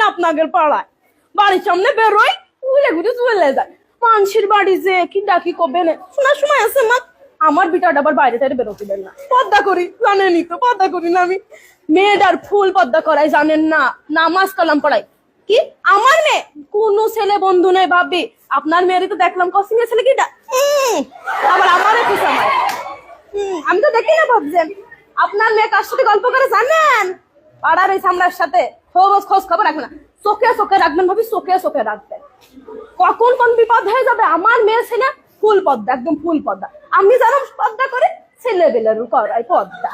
না আপনাদের পাড়ায় বাড়ির সামনে বেরোয় ঘুরে ঘুরে চলে যায় মানুষের বাড়ি যে কি ডাকি কবে না শোনার সময় আছে মা আমার বিটাটা আবার বাইরে টাইরে বেরোতে দেন না পর্দা করি জানেনই তো পর্দা করি না আমি মেয়েটার ফুল পর্দা করাই জানেন না নামাজ কালাম পড়াই কি আমার মেয়ে কোন ছেলে বন্ধু নেই ভাবি আপনার মেয়েরই তো দেখলাম কসিং ছেলে কিটা আবার আমারও কি সময় আমি তো দেখি না ভাবছেন আপনার মেয়ে কার সাথে গল্প করে জানেন পাড়ার ওই সামলার সাথে খোঁজ খবর রাখবেন না চোখে চোখে রাখবেন ভাবি চোখে চোখে রাখবেন কখন কোন বিপদ হয়ে যাবে আমার মেয়ে ছেলে ফুল পর্দা একদম ফুল পর্দা আমি জানো পর্দা করে ছেলে বেলের করাই পর্দা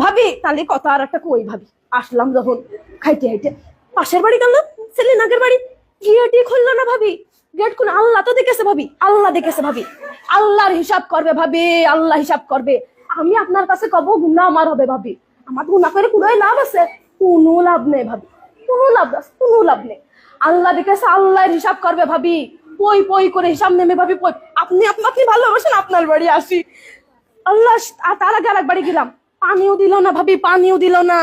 ভাবি তাহলে কথা আর একটা কই ভাবি আসলাম যখন খাইতে খাইতে পাশের বাড়ি গেলাম ছেলে নাগের বাড়ি গেটই খুললো না ভাবি গেট খুলে আল্লাহ তো দেখেছে ভাবি আল্লাহ দেখেছে ভাবি আল্লাহর হিসাব করবে ভাবি আল্লাহ হিসাব করবে আমি আপনার কাছে কব গুনাহ আমার হবে ভাবি আমার গুনাহ করে কোনো লাভ আছে কোনো লাভ নেই ভাবি কোনো লাভ নেই আল্লাহ দেখেছে আল্লাহর হিসাব করবে ভাবি পই পই করে হিসাব নেমে ভাবি পই আপনি আপনাকে ভালোবাসেন আপনার বাড়ি আসি আল্লাহ তার আগে আরেক বাড়ি গেলাম পানিও দিল না ভাবি পানিও দিল না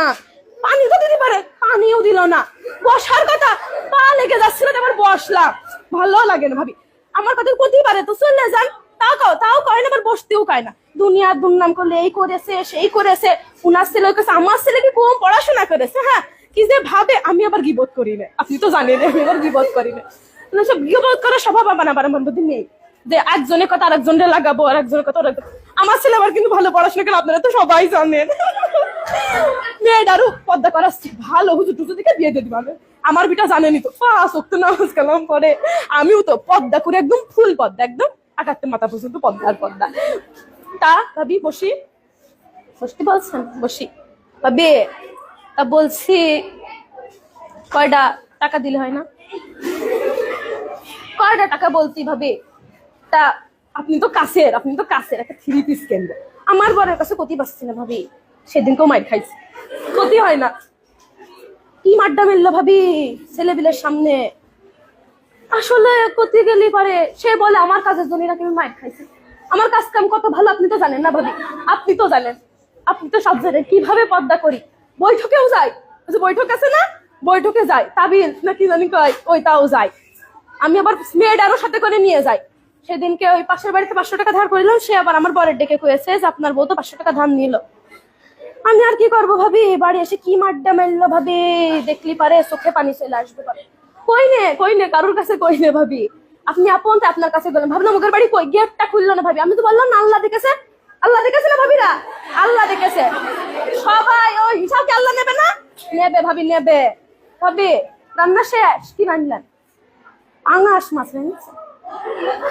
পানি তো দিতে পারে পানিও দিল না বসার কথা পা লেগে যাচ্ছিল এবার বসলাম ভালো লাগে না ভাবি আমার কথা করতেই পারে তো চলে যান তাও কয় না আবার বসতেও কয় না দুনিয়ার দুর্নাম করলে এই করেছে সেই করেছে উনার ছেলে কাছে আমার ছেলে কি কম পড়াশোনা করেছে হ্যাঁ কি যে ভাবে আমি আবার গিবত করি না আপনি তো জানেন আমি আবার গিবত করি না সব গিবত করার স্বভাব আমার মধ্যে নেই যে একজনের কথা আরেকজনের লাগাবো আর একজনের কথা আমার ছেলে আবার কিন্তু ভালো পড়াশোনা করে আপনারা তো সবাই জানেন মেয়েটারও পর্দা করা ভালো হুজুর টুজুর দিকে বিয়ে দিয়ে দিবে আমার বিটা জানেনি তো নামাজ কালাম পরে আমিও তো পর্দা করে একদম ফুল পর্দা একদম আকাতে মাথা পর্যন্ত পর্দা তা ভাবি বসতে বলছেন বসি ভাবি তা বলছি কয়টা টাকা দিলে হয় না কয়টা টাকা বলছি ভাবি তা আপনি তো কাছের একটা 3 পিস কেন্দ্র আমার বরের কাছে ক্ষতি পাচ্ছি না ভাবি সেদিনকেও মাইর খাইছি ক্ষতি হয় না কি মাড্ডা মেললো ভাবি ছেলেবিলের সামনে আসলে ক্ষতি গেলি পারে সে বলে আমার কাজের জন্য নাকি আমি মাইর খাইছি আমার কাজ কাম কত ভালো আপনি তো জানেন না ভাবি আপনি তো সব জানেন কিভাবে পর্দা করি বৈঠকেও যাই বৈঠক আছে না বৈঠকে যাই তাবিল নাকি জানি কয় ওই তাও যাই আমি আবার মেয়েটারও সাথে করে নিয়ে যাই সেদিনকে ওই পাশের বাড়িতে 500 টাকা ধার করিলাম সে আবার আমার বরের ডেকে কয়েছে যে আপনার বউ তো 500 টাকা ধার নিল আমি আর কি করবো ভাবি বাড়ি এসে কি মাড্ডা মেললো ভাবি দেখলি পারে চোখে পানি চলে আসবে পারে কই নে কারোর কাছে কই নে ভাবি আপনি আপন আপনার কাছে গেলেন ভাবলাম মুখের বাড়ি কই গেটটা খুললো না ভাবি আমি তো বললাম না আল্লাহ দেখেছে না ভাবিরা আল্লাহ দেখেছে সবাই ওই হিসাবকে আল্লাহ নেবে না নেবে ভাবি নেবে ভাবি রান্না শেষ কি রান্নলেন আঙাশ মাছ রান্না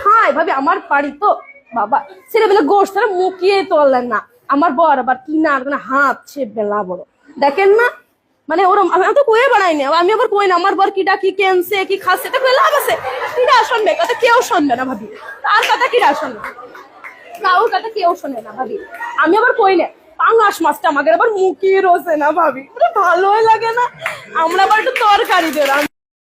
হাই ভাবি আমার বাড়ি তো বাবা ছেলেবেলা গোষ্ঠ মুখিয়ে তোলেন না আমার বর আবার কিনার হাত সে বেলা বড় দেখেন না মানে ওরম আমি তো কয়ে বানাইনি আমি আবার কই না আমার বর কিটা কি কেনছে কি খাচ্ছে এটা লাভ আছে কিটা শুনবে কথা কেউ শুনবে না ভাবি তার কথা কিটা শুনবে কাউর কথা কেউ শোনে না ভাবি আমি আবার কই না পাঙাশ মাছটা আমাদের আবার মুখিয়ে রোছে না ভাবি ভালোই লাগে না আমরা আবার একটু তরকারি দিলাম